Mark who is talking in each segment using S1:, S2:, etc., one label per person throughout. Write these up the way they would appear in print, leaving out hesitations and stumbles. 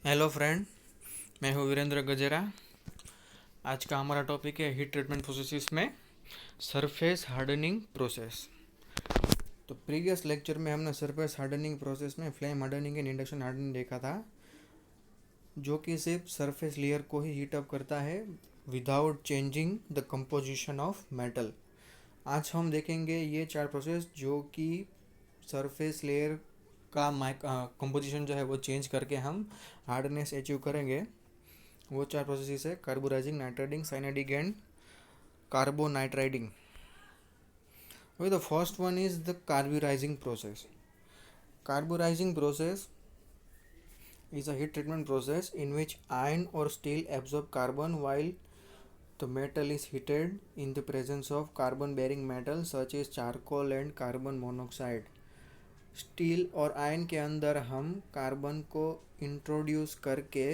S1: Hello friend, मैं हूँ वीरेंद्र गजेरा। आज का हमारा टॉपिक है हीट ट्रीटमेंट प्रोसेसेस में सरफेस हार्डनिंग प्रोसेस। तो प्रीवियस लेक्चर में हमने सरफेस हार्डनिंग प्रोसेस में flame hardening and induction hardening देखा था, जो कि सिर्फ सरफेस लेयर को ही हीट अप करता है without changing the composition of metal. आज हम देखेंगे ये चार प्रोसेस जो कि सरफेस लेयर का कंपोजिशन जो है वो चेंज करके हम हार्डनेस अचीव करेंगे। वो चार प्रोसेस है carburizing, nitriding, cyaniding and carbonitriding. Okay, the first one is the carburizing process. Carburizing process is a heat treatment process in which iron or steel absorb carbon while the metal is heated in the presence of carbon bearing metals such as charcoal and carbon monoxide. Steel और ion के अंदर हम carbon को introduce करके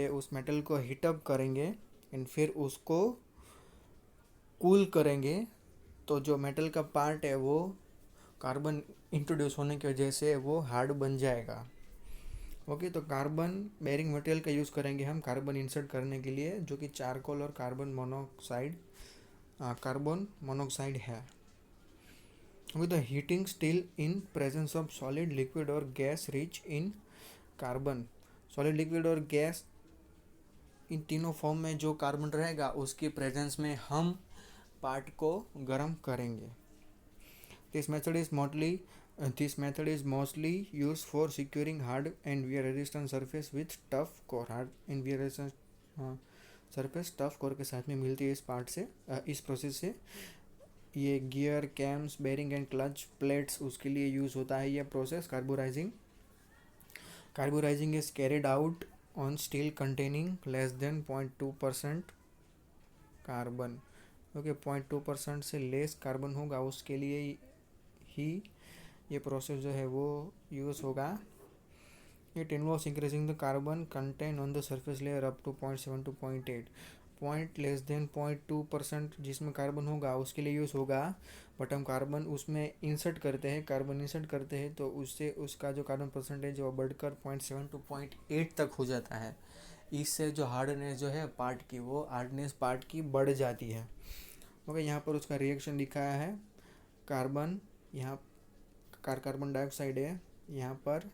S1: उस metal को heat up करेंगे and फिर उसको कूल करेंगे। तो जो मेटल का पार्ट है वो कार्बन इंट्रोड्यूस होने की वजह से वो हार्ड बन जाएगा। ओके, तो कार्बन बेरिंग मटेरियल का यूज़ करेंगे हम कार्बन इंसर्ट करने के लिए, जो कि चारकोल और कार्बन मोनोक्साइड है। Okay, the heating steel in presence of solid, liquid और gas rich in carbon. Solid, liquid और गैस, इन तीनों फॉर्म में जो कार्बन रहेगा उसकी प्रेजेंस में हम पार्ट को गर्म करेंगे। This method is mostly used for securing hard and wear resistant surface with tough core। hard and wear resistant surface tough core के साथ में मिलती है इस प्रोसेस से। ये gear, cams, bearing and clutch plates, उसके लिए यूज़ होता है ये process carburising is carried out on steel containing less than 0.2% carbon. Okay, 0.2% से लेस कार्बन होगा उसके लिए ही ये प्रोसेस जो है वो यूज़ होगा। It involves increasing the carbon content on the surface layer up to 0.7 to 0.8। Point less than 0.2% जिसमें कार्बन होगा उसके लिए यूज़ होगा। बट हम कार्बन इंसर्ट करते हैं तो उससे उसका जो कार्बन परसेंटेज वो बढ़कर 0.7 to 0.8 तक हो जाता है। इससे जो हार्डनेस जो है पार्ट की बढ़ जाती है। ओके, यहाँ पर उसका रिएक्शन दिखाया है। कार्बन, यहाँ कार्बन डाइऑक्साइड है, यहाँ पर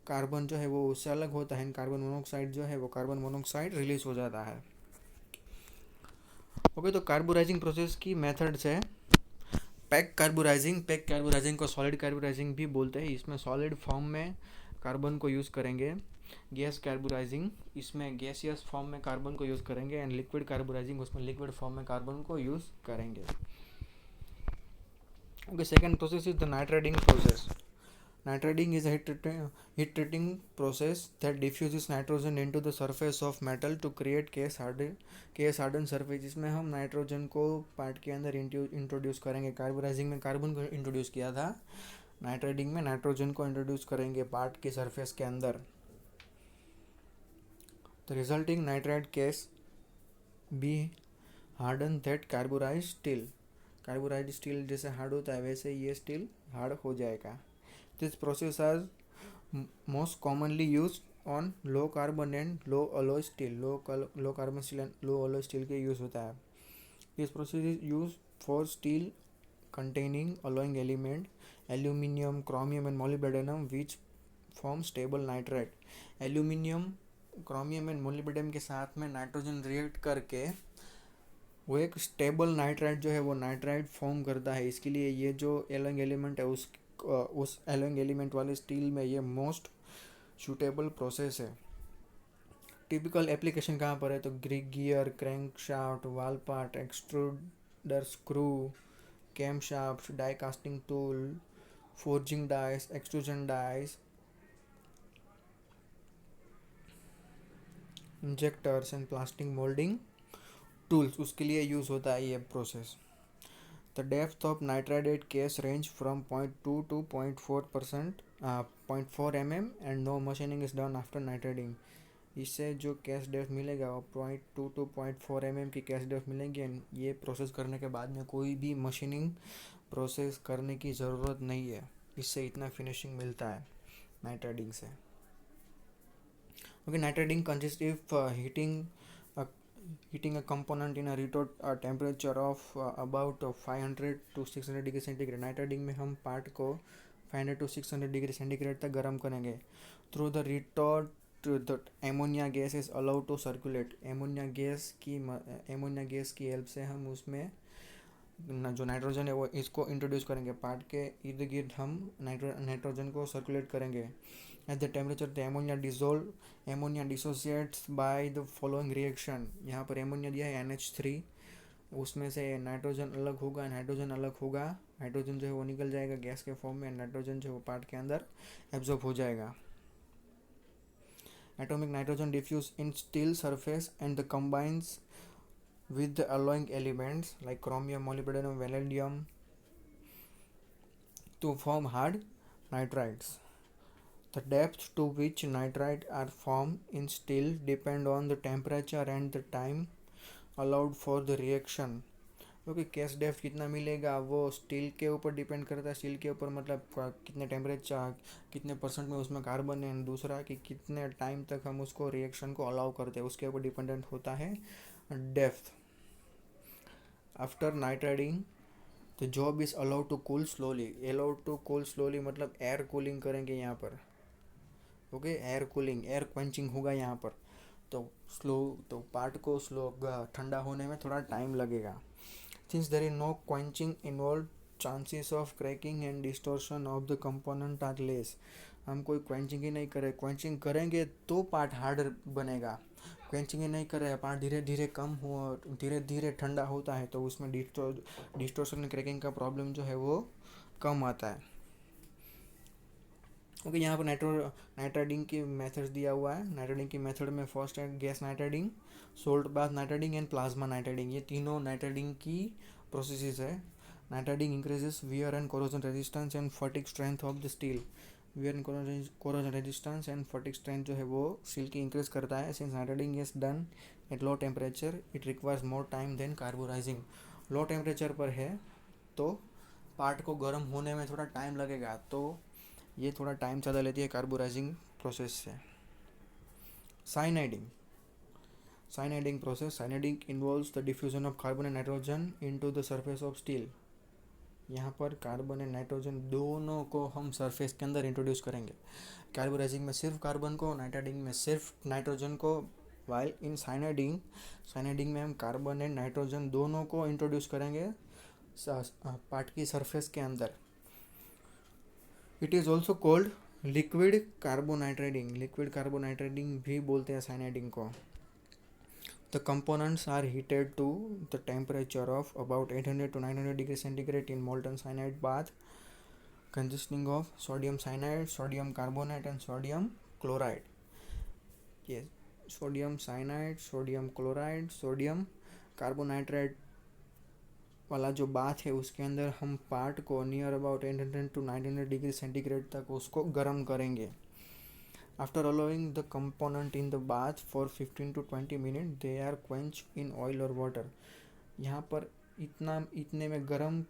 S1: कार्बन जो है वो उससे अलग होता है, कार्बन मोनोक्साइड जो है वो कार्बन मोनोक्साइड रिलीज हो जाता है। ओके, तो कार्बोराइजिंग प्रोसेस की मेथड्स है। पैक कार्बोराइजिंग को सॉलिड कार्बोराइजिंग भी बोलते हैं। इसमें सॉलिड फॉर्म में कार्बन को यूज़ करेंगे। गैस कार्बोराइजिंग, इसमें गैसियस फॉर्म में कार्बन को यूज़ करेंगे। एंड लिक्विड कार्बोराइजिंग, उसमें लिक्विड फॉर्म में कार्बन को यूज़ करेंगे। Okay, second process is the nitriding process. Nitriding is a heat treating process that diffuses nitrogen into the surface of metal to create case hardened surface। जिसमें हम nitrogen को part के अंदर introduce करेंगे। Carburising में carbon को introduce किया था, नाइट्राइडिंग में नाइट्रोजन को इंट्रोड्यूस करेंगे पार्ट के सरफेस के अंदर। The resulting nitride case be harden that carburize steel जैसे हार्ड होता है वैसे ये स्टील हार्ड हो जाएगा। This process is most commonly used on low carbon and low alloy steel। low carbon steel and low alloy steel के use होता है। This process is used for steel containing alloying element aluminium, chromium and molybdenum which form stable nitride। Aluminium, chromium and molybdenum के साथ में nitrogen react करके वो एक stable nitride जो है वो नाइट्राइड फॉर्म करता है। इसके लिए ये जो एलोइंग एलिमेंट है उस एलोइंग एलिमेंट वाले स्टील में ये मोस्ट सूटेबल प्रोसेस है। टिपिकल एप्लीकेशन कहाँ पर है तो gear, crank shaft, valve part, extruder screw, cam shaft, die casting tool, forging dies, extrusion dies, injectors and plastic moulding tools, उसके लिए यूज़ होता है ये process. The depth of nitridate case range from 0.2 to 0.4 mm and no machining is done after nitriding। इससे जो cash depth मिलेगा वो 0.2 to 0.4 mm की कैश डेप्थ मिलेगी। एंड ये प्रोसेस करने के बाद में कोई भी मशीनिंग प्रोसेस करने की ज़रूरत नहीं है, इससे इतना फिनिशिंग मिलता है। नाइट्राइडिंग से। Okay, nitriding consist if heating a component in a retort temperature of about 500 to 600 degree centigrade. Nitriding में हम पार्ट को 500 to 600 डिग्री सेंटीग्रेड तक गर्म करेंगे। Through the retort the ammonia gas is allowed to circulate. Ammonia gas की help से हम उसमें जो नाइट्रोजन है वो इसको इंट्रोड्यूस करेंगे। पार्ट के इर्द गिर्द हम नाइट्रोजन को सर्कुलेट करेंगे। At the temperature the ammonia dissociates by the following reaction. यहाँ पर एमोनिया दिया है NH3, उसमें से नाइट्रोजन अलग होगा, हाइड्रोजन अलग होगा। हाइड्रोजन जो है वो निकल जाएगा गैस के फॉर्म में, नाइट्रोजन जो है वो पार्ट के अंदर एब्जॉर्ब हो जाएगा। Atomic nitrogen diffuse in steel surface and the combines with the alloying elements like chromium, molybdenum, vanadium to form hard nitrides. The depth to which nitride are formed in steel depend on the temperature and the time allowed for the reaction. Okay, cash depth कितना मिलेगा वो steel के ऊपर depend करता है। Steel के ऊपर मतलब कितने टेम्परेचर, कितने परसेंट में उसमें कार्बन है, दूसरा कि कितने टाइम तक हम उसको रिएक्शन को अलाउ करते हैं, उसके ऊपर डिपेंडेंट होता है depth. After nitriding the job is allowed to cool slowly. Allowed to cool slowly मतलब एयर कूलिंग करेंगे यहाँ पर। Okay, air cooling, air quenching होगा यहाँ पर। तो पार्ट को स्लो ठंडा होने में थोड़ा टाइम लगेगा। Since there is no quenching involve, chances of cracking and distortion of the component are less. हम कोई क्वेंचिंग ही नहीं करें, क्वेंचिंग करेंगे तो पार्ट हार्डर बनेगा। क्वेंचिंग ही नहीं करे, पार्ट धीरे धीरे ठंडा होता है तो उसमें डिस्टॉर्शन क्रैकिंग का प्रॉब्लम जो है वो कम आता है। ओके, यहाँ पर नाइट्राइडिंग की मेथड्स दिया हुआ है। नाइट्राइडिंग की मेथड में फर्स्ट है gas nitriding, salt bath nitriding and plasma nitriding. ये तीनों नाइट्राइडिंग की प्रोसेसेस है। Nitriding increases wear and corrosion resistance and fatigue strength of the steel. Wear and corrosion resistance and fatigue strength जो है वो steel की increase करता है। Since nitriding is done at low temperature it requires more time than carburizing. Low temperature पर है तो part को गर्म होने में थोड़ा टाइम लगेगा, तो ये थोड़ा टाइम ज़्यादा लेती है कार्बोराइजिंग प्रोसेस से। Cyaniding process. Cyaniding involves the diffusion of carbon and nitrogen into the surface of steel. यहाँ पर कार्बन एंड नाइट्रोजन दोनों को हम सरफेस के अंदर इंट्रोड्यूस करेंगे। कार्बोराइजिंग में सिर्फ कार्बन को, नाइट्राइडिंग में सिर्फ नाइट्रोजन को। वाइल इन साइनाइडिंग में हम कार्बन एंड नाइट्रोजन दोनों को इंट्रोड्यूस करेंगे पार्ट की सरफेस के अंदर। It is also called liquid carbonitriding. Liquid carbonitriding भी बोलते हैं साइनाइडिंग को। The components are heated to the temperature of about 800 to 900 degree centigrade in molten cyanide bath consisting of sodium cyanide, sodium carbonate and sodium chloride. ये sodium cyanide, sodium chloride, sodium carbonitride वाला जो bath है उसके अंदर हम part को near about 800 to 900 degree centigrade तक उसको गर्म करेंगे। After allowing the component in the bath for 15 to 20 minute they are quench in oil और वाटर। यहाँ पर इतने में गर्म,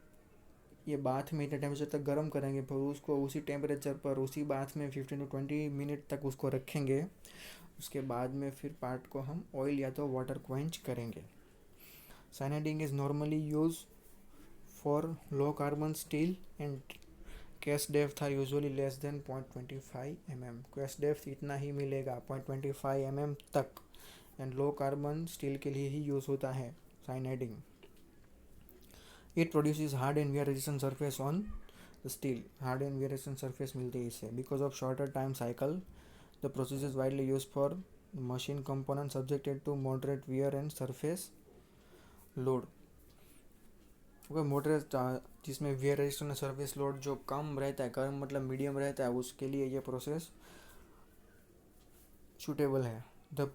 S1: ये बाथ में इतने टेम्परेचर तक गर्म करेंगे, फिर उसको उसी टेम्परेचर पर उसी बाथ में 15 to 20 मिनट तक उसको रखेंगे। उसके बाद में फिर पार्ट को हम ऑयल या तो वाटर क्वेंच करेंगे। Cyaniding is normally use for low carbon steel and case depth are usually less than 0.25 mm। Case depth इतना ही मिलेगा 0.25 mm तक, एंड लो कार्बन स्टील के लिए ही यूज़ होता है cyaniding. It produces hard and wear resistant surface on steel. Hard and wear resistant surface मिलती है इससे। Because of shorter time cycle the process is widely use for machine component subjected to moderate wear and surface load. Motor जिसमें wear resistance service load जो कम रहता है, कम मतलब medium रहता है, उसके लिए ये प्रोसेस सूटेबल है। The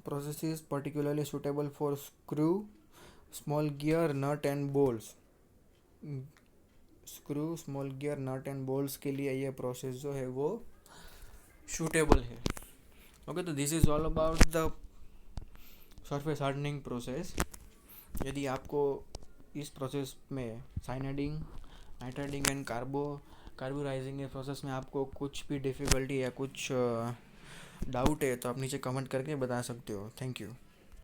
S1: process is particularly suitable for screw, small gear, nut and bolts. Screw, small gear, nut and bolts के लिए ये प्रोसेस जो है वो सूटेबल है। ओके, तो this is all about the surface hardening process. यदि आपको इस प्रोसेस में cyaniding, nitriding and carbo carburizing के प्रोसेस में आपको कुछ भी डिफ़िकल्टी या कुछ डाउट है तो आप नीचे कमेंट करके बता सकते हो। Thank you.